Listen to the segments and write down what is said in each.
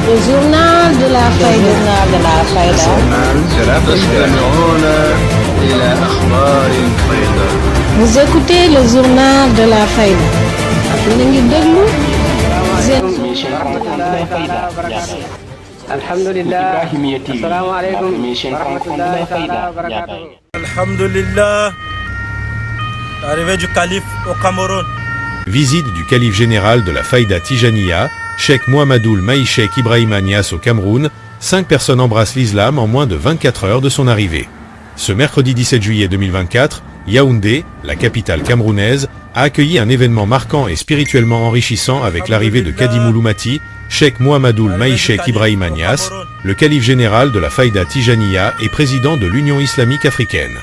Le journal de la Fayda. Vous écoutez le journal de la Fayda. Alhamdulillah. Assalamu alaikum wa rahmatullahi wa barakatuh. Alhamdulillah. L'arrivée du calife au Cameroun. Visite du calife général de la Fayda Tijaniya, Cheikh Mouhamadoul Mahi Cheikh Ibrahima Niass au Cameroun. 5 personnes embrassent l'islam en moins de 24 heures de son arrivée. Ce mercredi 17 juillet 2024, Yaoundé, la capitale camerounaise, a accueilli un événement marquant et spirituellement enrichissant avec l'arrivée de Kadi Mouloumati, Cheikh Mouhamadoul Mahi Cheikh Ibrahima Niass, le calife général de la Fayda Tijaniya et président de l'Union islamique africaine.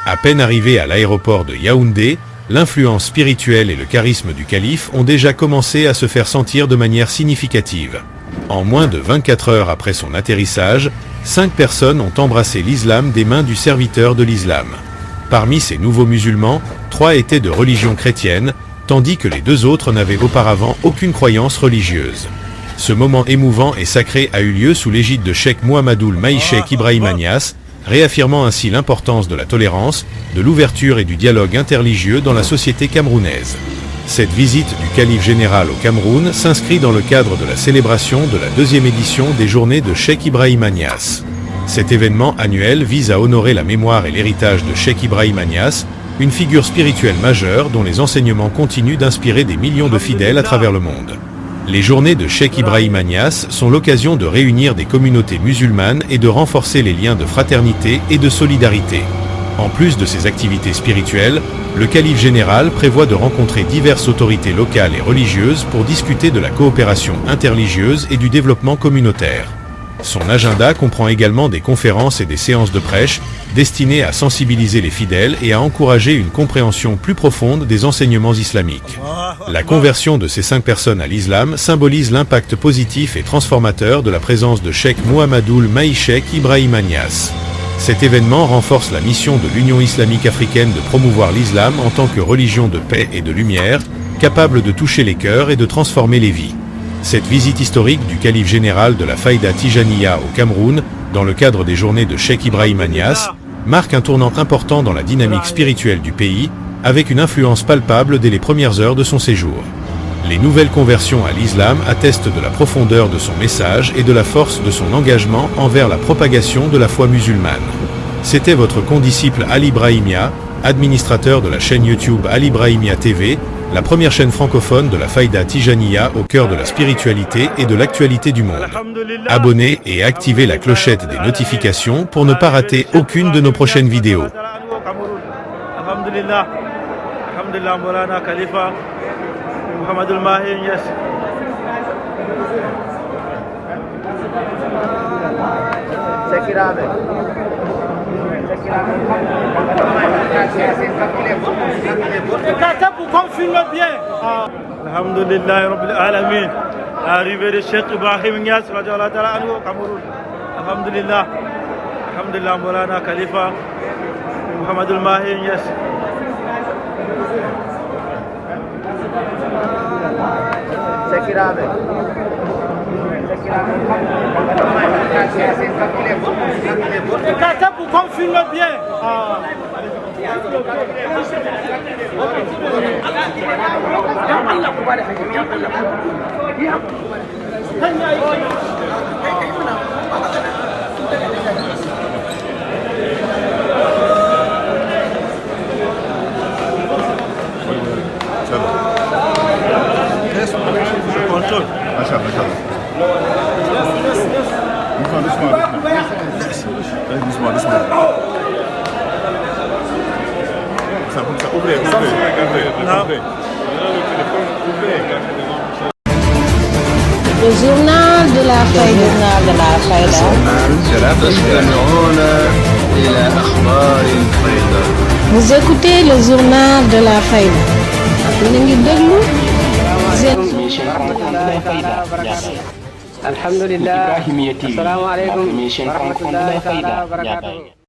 À peine arrivé à l'aéroport de Yaoundé, l'influence spirituelle et le charisme du calife ont déjà commencé à se faire sentir de manière significative. En moins de 24 heures après son atterrissage, 5 personnes ont embrassé l'islam des mains du serviteur de l'islam. Parmi ces nouveaux musulmans, 3 étaient de religion chrétienne, tandis que les 2 autres n'avaient auparavant aucune croyance religieuse. Ce moment émouvant et sacré a eu lieu sous l'égide de Cheikh Mouhamadoul Mahi Cheikh Ibrahima Niass, réaffirmant ainsi l'importance de la tolérance, de l'ouverture et du dialogue interreligieux dans la société camerounaise. Cette visite du calife général au Cameroun s'inscrit dans le cadre de la célébration de la 2e édition des Journées de Cheikh Ibrahima Niass. Cet événement annuel vise à honorer la mémoire et l'héritage de Cheikh Ibrahima Niass, une figure spirituelle majeure dont les enseignements continuent d'inspirer des millions de fidèles à travers le monde. Les Journées de Cheikh Ibrahima Niass sont l'occasion de réunir des communautés musulmanes et de renforcer les liens de fraternité et de solidarité. En plus de ces activités spirituelles, le calife général prévoit de rencontrer diverses autorités locales et religieuses pour discuter de la coopération interreligieuse et du développement communautaire. Son agenda comprend également des conférences et des séances de prêche destinées à sensibiliser les fidèles et à encourager une compréhension plus profonde des enseignements islamiques. La conversion de ces 5 personnes à l'islam symbolise l'impact positif et transformateur de la présence de Cheikh Mouhamadoul Mahi Cheikh Ibrahima Niass. Cet événement renforce la mission de l'Union islamique africaine de promouvoir l'islam en tant que religion de paix et de lumière, capable de toucher les cœurs et de transformer les vies. Cette visite historique du calife général de la Fayda Tijaniya au Cameroun, dans le cadre des Journées de Cheikh Ibrahima Niass, marque un tournant important dans la dynamique spirituelle du pays, avec une influence palpable dès les premières heures de son séjour. Les nouvelles conversions à l'islam attestent de la profondeur de son message et de la force de son engagement envers la propagation de la foi musulmane. C'était votre condisciple Ali Brahimia, administrateur de la chaîne YouTube Ali Brahimia TV, la première chaîne francophone de la Fayda Tijaniya au cœur de la spiritualité et de l'actualité du monde. Abonnez et activez la clochette des notifications pour ne pas rater aucune de nos prochaines vidéos. Alhamdulillah. Alhamdulillah, Moulana Khalifa Mouhamadoul Mahi Niass. Alhamdulillah Rabbil Alamin. L'arrivée de Cheikh Ibrahima Niass radiyallahu ta'ala anhu au Cameroun. Alhamdulillah. Alhamdulillah, Moulana Khalifa Mouhamadoul Mahi Niass. Pour qu'on filme bien. Je contrôle. Le journal de la Fayda. Vous écoutez le journal de la Fayda. Alhamdulillah. Assalamu alaikum wa rahmatullahi wa barakatuh.